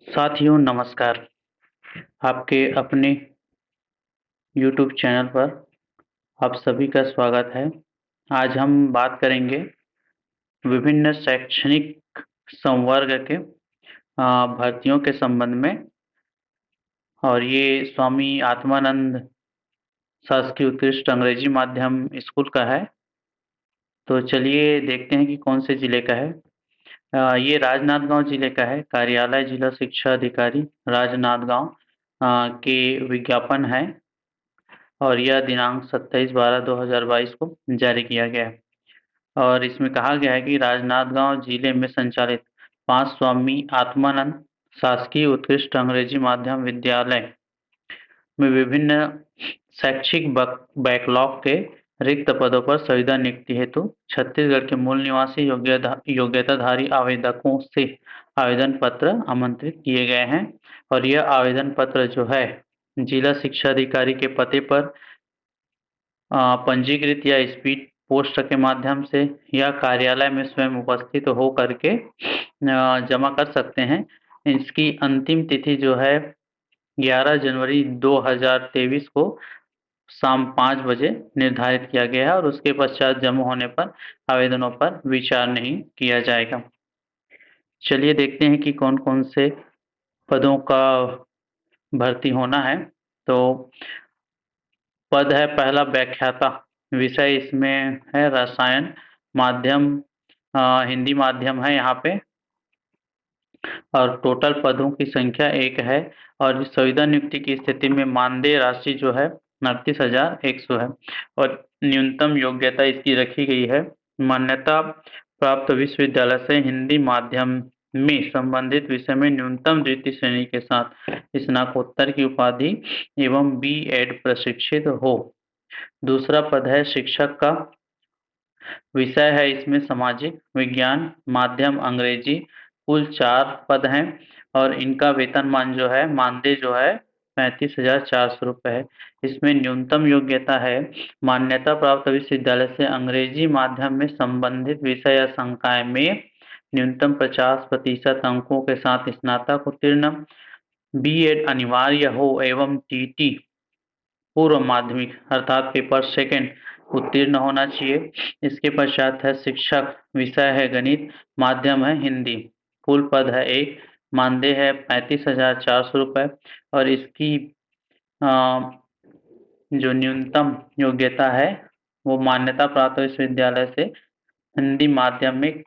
साथियों नमस्कार। आपके अपने यूट्यूब चैनल पर आप सभी का स्वागत है। आज हम बात करेंगे विभिन्न शैक्षणिक संवर्ग के भर्तियों के संबंध में, और ये स्वामी आत्मानंद शासकीय उत्कृष्ट अंग्रेजी माध्यम स्कूल का है। तो चलिए देखते हैं कि कौन से जिले का है। ये राजनांदगांव जिले का है। कार्यालय जिला शिक्षा अधिकारी राजनांदगांव के विज्ञापन है, और यह दिनांक 27/12/2022 को जारी किया गया है। और इसमें कहा गया है कि राजनांदगांव जिले में संचालित 5 स्वामी आत्मानंद शासकीय उत्कृष्ट अंग्रेजी माध्यम विद्यालय में विभिन्न शैक्षिक बैकलॉग के रिक्त पदों पर संविदा नियुक्ति हेतु छत्तीसगढ़ के मूल निवासी योग्यताधारी आवेदकों से आवेदन पत्र आमंत्रित किए गए हैं। और यह आवेदन पत्र जो है जिला शिक्षा अधिकारी के पते पर पंजीकृत या स्पीड पोस्ट के माध्यम से या कार्यालय में स्वयं उपस्थित हो करके जमा कर सकते हैं। इसकी अंतिम तिथि जो है 11 जनवरी 2023 को शाम 5 बजे निर्धारित किया गया है, और उसके पश्चात जमा होने पर आवेदनों पर विचार नहीं किया जाएगा। चलिए देखते हैं कि कौन कौन से पदों का भर्ती होना है। तो पद है पहला व्याख्याता। विषय इसमें है रसायन। माध्यम हिंदी माध्यम है यहाँ पे। और टोटल पदों की संख्या 1 है। और संविदा नियुक्ति की स्थिति में मानदेय राशि जो है 29,100 है। और न्यूनतम योग्यता इसकी रखी गई है मान्यता प्राप्त विश्वविद्यालय से हिंदी माध्यम में संबंधित विषय में न्यूनतम द्वितीय श्रेणी के साथ स्नातकोत्तर की उपाधि एवं B.Ed प्रशिक्षित हो। दूसरा पद है शिक्षक का। विषय है इसमें सामाजिक विज्ञान। माध्यम अंग्रेजी। कुल 4 पद हैं, और इनका वेतनमान जो है मानदेय जो है 35,400 रुपये है। इसमें न्यूनतम योग्यता है मान्यता प्राप्त विश्वविद्यालय से अंग्रेजी माध्यम में संबंधित विषय या संकाय में न्यूनतम 50% अंकों के साथ स्नातक उत्तीर्ण, B.Ed अनिवार्य हो एवं TT पूर्व माध्यमिक अर्थात पेपर सेकंड उत्तीर्ण होना चाहिए। इसके पश्चात है शिक्षक। विषय है गणित। माध्यम है हिंदी। कुल पद है 1। मानदेय है 35,400 रुपये। और इसकी जो न्यूनतम योग्यता है वो मान्यता प्राप्त विश्वविद्यालय से हिंदी माध्यम में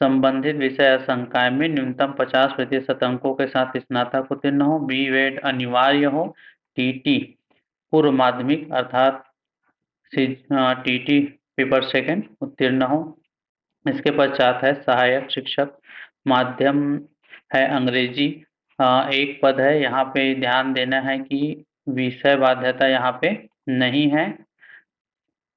संबंधित विषय या संकाय में न्यूनतम 50% अंकों के साथ स्नातक उत्तीर्ण हो, B.Ed अनिवार्य हो, TT पूर्व माध्यमिक अर्थात TT पेपर सेकंड उत्तीर्ण हो। इसके पश्चात है सहायक शिक्षक। माध्यम है अंग्रेजी। एक पद है। यहाँ पे ध्यान देना है कि विषय बाध्यता यहाँ पे नहीं है,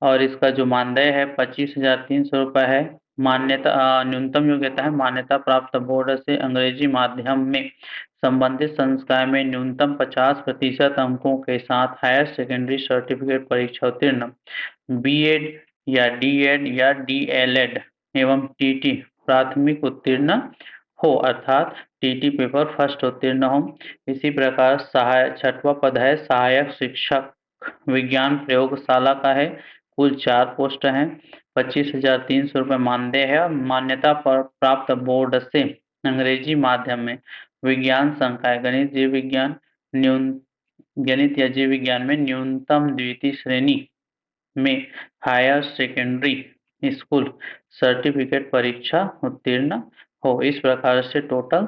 और इसका जो मानदेय है 25,300 रुपये है। मान्यता न्यूनतम योग्यता है मान्यता प्राप्त बोर्ड से अंग्रेजी माध्यम में संबंधित संकाय में न्यूनतम 50% अंकों के साथ हायर सेकेंडरी सर्टिफिकेट परीक्षा उत्तीर्ण, B.Ed या D.Ed या DLED एवं TT प्राथमिक उत्तीर्ण हो अर्थात TT पेपर फर्स्ट उत्तीर्ण हो। इसी प्रकार छठवां पद है सहायक शिक्षक। विज्ञान प्रयोगशाला का है। कुल 4 पोस्ट हैं। 25,300 रुपये मानदेय है, और मान्यता प्राप्त बोर्ड से अंग्रेजी माध्यम में विज्ञान संकाय गणित जीव विज्ञान गणित या जीव विज्ञान में न्यूनतम द्वितीय श्रेणी में हायर सेकेंडरी स्कूल सर्टिफिकेट परीक्षा उत्तीर्ण हो। इस प्रकार से टोटल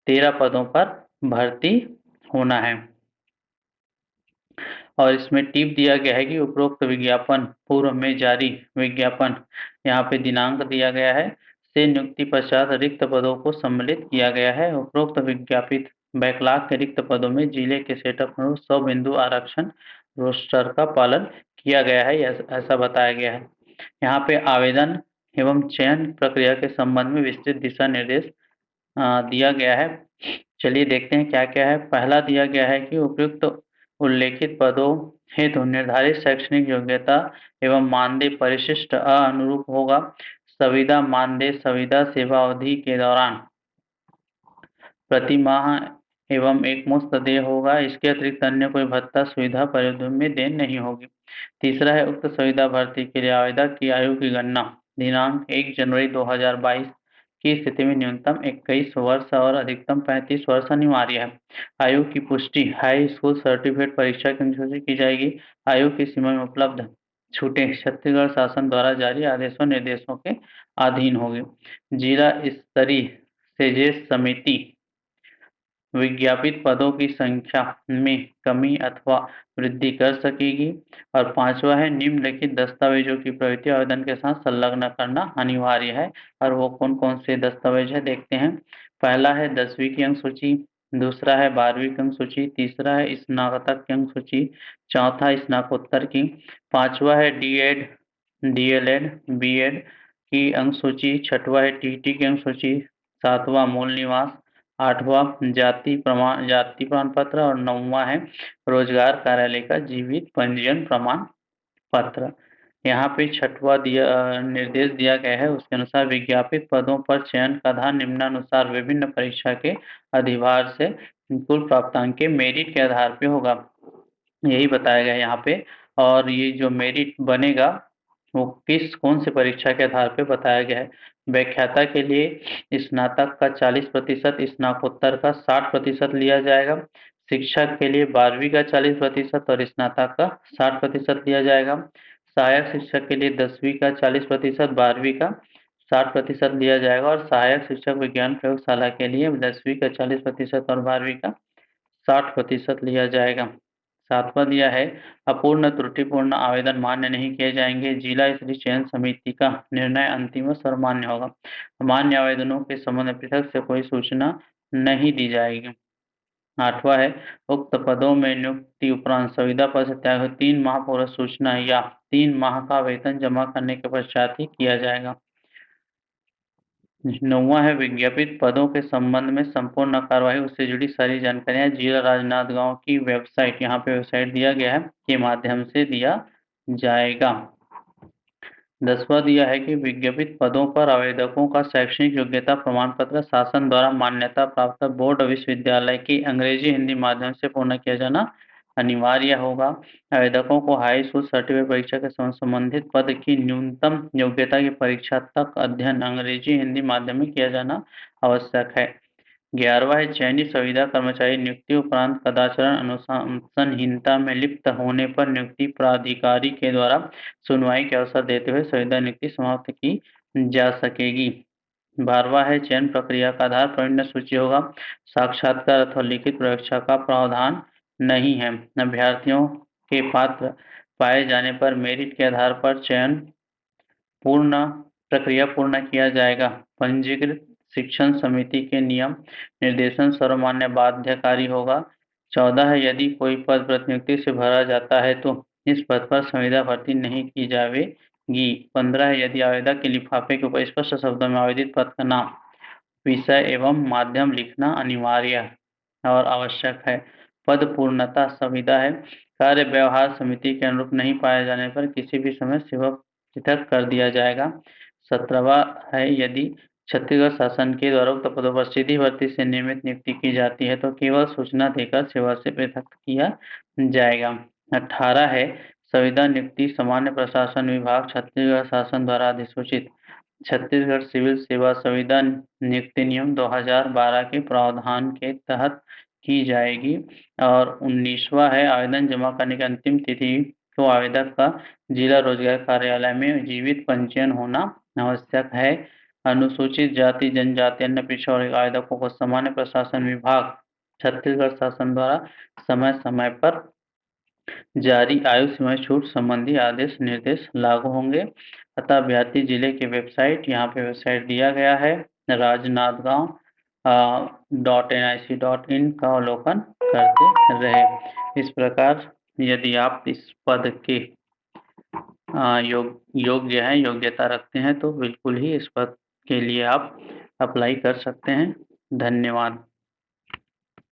13 पदों पर भर्ती होना है। और इसमें टिप दिया गया है कि उपरोक्त विज्ञापन पूर्व में जारी विज्ञापन यहाँ पे दिनांक दिया गया है से नियुक्ति पश्चात रिक्त पदों को सम्मिलित किया गया है। उपरोक्त विज्ञापित बैकलॉग के रिक्त पदों में जिले के सेटअप में 100 बिंदु आरक्षण रोस्टर का पालन किया गया है, ऐसा बताया गया है। यहाँ पे आवेदन एवं चयन प्रक्रिया के संबंध में विस्तृत दिशा निर्देश दिया गया है। चलिए देखते हैं क्या क्या है। पहला दिया गया है कि उपयुक्त उल्लेखित पदों हेतु निर्धारित शैक्षणिक योग्यता एवं मानदेय परिशिष्ट अनुरूप होगा। संविदा मानदेय संविदा सेवा अवधि के दौरान प्रति माह एवं एक मुश्त देय होगा। इसके अतिरिक्त अन्य कोई भत्ता सुविधा परियोजना में देय नहीं होगी। तीसरा है उक्त सुविधा भर्ती के लिए आवेदक की आयु की गणना दिनांक 1 जनवरी 2022 की स्थिति में न्यूनतम 21 वर्ष और अधिकतम 35 वर्ष अनिवार्य है। आयु की पुष्टि हाई स्कूल सर्टिफिकेट परीक्षा के अनुसार की जाएगी। आयु की सीमा में उपलब्ध छूटें छत्तीसगढ़ शासन द्वारा जारी आदेशों निर्देशों के अधीन होगी। जिला स्तरीय सेजेस समिति विज्ञापित पदों की संख्या में कमी अथवा वृद्धि कर सकेगी। और पांचवा है निम्नलिखित दस्तावेजों की प्रवृत्ति आवेदन के साथ संलग्न करना अनिवार्य है। और वो कौन कौन से दस्तावेज है देखते हैं। पहला है 10वीं की अंक सूची, दूसरा है 12वीं की अंक सूची, तीसरा है स्नातक की अंक सूची, चौथा स्नातकोत्तर की, पांचवा है डीएड, डीएलएड, बीएड की अंक सूची, छठवा है टीटी की अंक सूची, सातवां मूल निवास, आठवां जाति प्रमाण पत्र और नौवां है रोजगार कार्यालय का जीवित पंजीयन प्रमाण पत्र। यहाँ पे छठवा निर्देश दिया गया है, उसके अनुसार विज्ञापित पदों पर चयन का आधार निम्नानुसार विभिन्न परीक्षा के अधिभार से कुल प्राप्तांक के मेरिट के आधार पे होगा, यही बताया गया है यहाँ पे। और ये जो मेरिट बनेगा वो कौन से परीक्षा के आधार पे बताया गया है। व्याख्याता के लिए स्नातक का 40%, स्नातकोत्तर का 60% लिया जाएगा। शिक्षक के लिए 12वीं का 40% और स्नातक का 60% लिया जाएगा। सहायक शिक्षक के लिए 10वीं का 40%, 12वीं का 60% लिया जाएगा। और सहायक शिक्षक विज्ञान प्रयोगशाला के लिए 10वीं का 40% और 12वीं का 60% लिया जाएगा। सातवां दिया है अपूर्ण त्रुटिपूर्ण आवेदन मान्य नहीं किए जाएंगे। जिला स्तरीय चयन समिति का निर्णय अंतिम व सर्वमान्य होगा। मान्य आवेदनों के संबंध में पृथक से कोई सूचना नहीं दी जाएगी। आठवां है उक्त पदों में नियुक्ति उपरांत संविदा पद से त्याग 3 माह पूर्व सूचना या 3 माह का वेतन जमा करने के पश्चात ही किया जाएगा। नौवां है विज्ञापित पदों के संबंध में संपूर्ण कार्यवाही उससे जुड़ी सारी जानकारियां जिला राजनांदगांव की वेबसाइट, यहाँ पे वेबसाइट दिया गया है, के माध्यम से दिया जाएगा। 10वां दिया है कि विज्ञापित पदों पर आवेदकों का शैक्षणिक योग्यता प्रमाण पत्र शासन द्वारा मान्यता प्राप्त बोर्ड विश्वविद्यालय की अंग्रेजी हिंदी माध्यम से पूर्ण किया जाना अनिवार्य होगा। आवेदकों को हाई स्कूल सर्टिफिकेट परीक्षा के संबंधित पद की न्यूनतम योग्यता की परीक्षा तक अध्ययन अंग्रेजी हिंदी माध्यम में किया जाना आवश्यक है। 11वां है चयनित संविदा कर्मचारी नियुक्ति उपरांत कदाचार अनुशासनहीनता में लिप्त होने पर नियुक्ति प्राधिकारी के द्वारा सुनवाई के अवसर देते हुए संविदा नियुक्ति समाप्त की जा सकेगी। 12वां है चयन प्रक्रिया का आधार प्रवीण सूची होगा। साक्षात्कार अथवा लिखित परीक्षा का प्रावधान नहीं है। अभ्यर्थियों के पात्र पाए जाने पर मेरिट के आधार पर चयन प्रक्रिया पूर्ण किया जाएगा। पंजीकृत शिक्षण समिति के नियम निर्देशन सर्वमान्य बाध्यकारी होगा। 14 है यदि कोई पद प्रतिनियुक्ति से भरा जाता है तो इस पद पर संविदा भर्ती नहीं की जाएगी। 15 है यदि आवेदक के लिफाफे के ऊपर स्पष्ट शब्दों में आवेदित पद का नाम, विषय एवं माध्यम लिखना अनिवार्य और आवश्यक है। पद पूर्णता संविदा है कार्य व्यवहार समिति के अनुरूप नहीं पाए जाने पर किसी भी समय सेवा पृथक कर दिया जाएगा। 17वां है यदि छत्तीसगढ़ शासन के द्वारा उक्त पदों पर सीधी भर्ती से नियमित नियुक्ति की जाती है तो केवल सूचना देकर सेवा से पृथक किया जाएगा। 18 है संविदा नियुक्ति सामान्य प्रशासन विभाग छत्तीसगढ़ शासन द्वारा अधिसूचित छत्तीसगढ़ सिविल सेवा संविदा नियुक्ति नियम 2012 के प्रावधान के तहत की जाएगी। और 19वां है आवेदन जमा करने की अंतिम तिथि तो आवेदक का जिला रोजगार कार्यालय में जीवित पंजीयन होना आवश्यक है। अनुसूचित जाति जनजाति अन्य पिछड़ा वर्ग आवेदकों को सामान्य प्रशासन विभाग छत्तीसगढ़ शासन द्वारा समय समय पर जारी आयु सीमा छूट संबंधी आदेश निर्देश लागू होंगे। अतः अभ्यर्थी जिले की वेबसाइट, यहाँ पे वेबसाइट दिया गया है राजनांदगांव .nic.in का अवलोकन करते रहे। इस प्रकार यदि आप इस पद के योग्य हैं, योग्यता रखते हैं तो बिल्कुल ही इस पद के लिए आप अप्लाई कर सकते हैं। धन्यवाद।